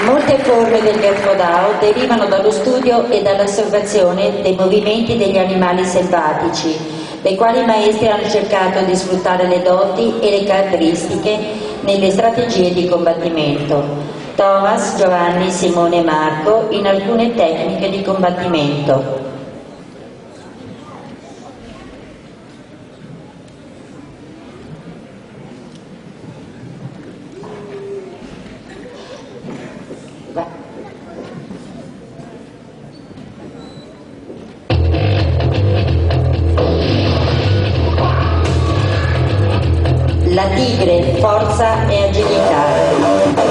Molte forme del Gerfodao derivano dallo studio e dall'osservazione dei movimenti degli animali selvatici, dei quali i maestri hanno cercato di sfruttare le doti e le caratteristiche nelle strategie di combattimento. Thomas, Giovanni, Simone e Marco in alcune tecniche di combattimento. La tigre, forza e agilità.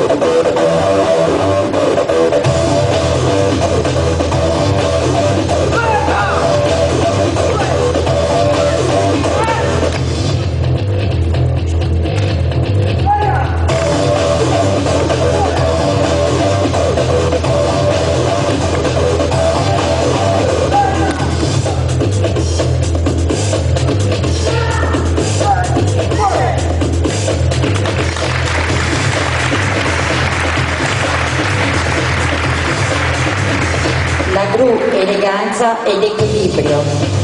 La gru, eleganza ed equilibrio.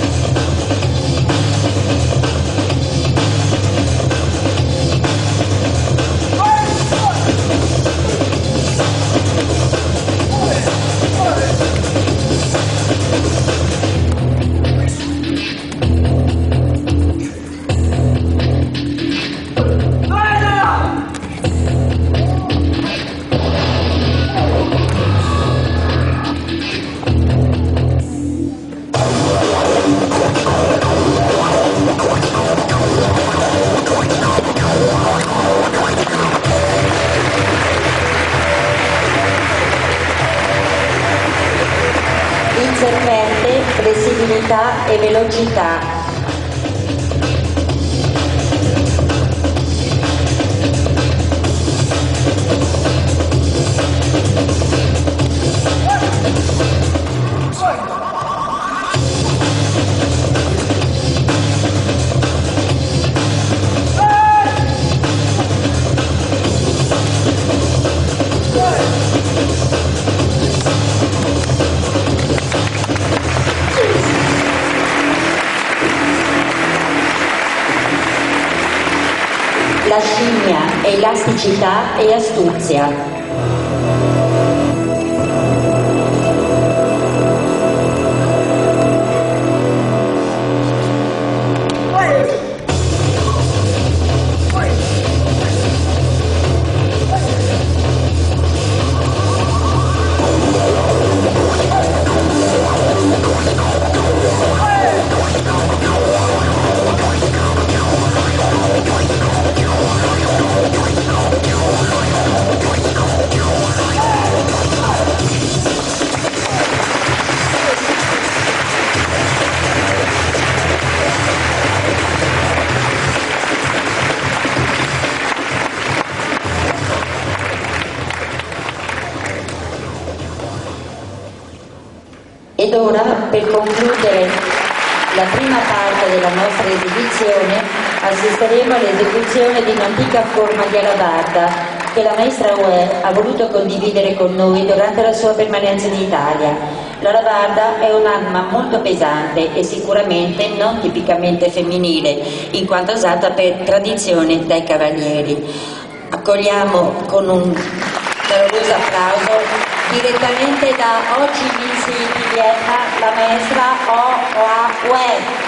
Il serpente, flessibilità e velocità. La scimmia, elasticità e astuzia. Ed ora, per concludere la prima parte della nostra esibizione, assisteremo all'esecuzione di un'antica forma di alabarda che la maestra Uè ha voluto condividere con noi durante la sua permanenza in Italia. L'alabarda è un'arma molto pesante e sicuramente non tipicamente femminile, in quanto usata per tradizione dai cavalieri. Accogliamo con un caloroso applauso direttamente da Ho Chi Minh City di Vienna la maestra Oa Uè.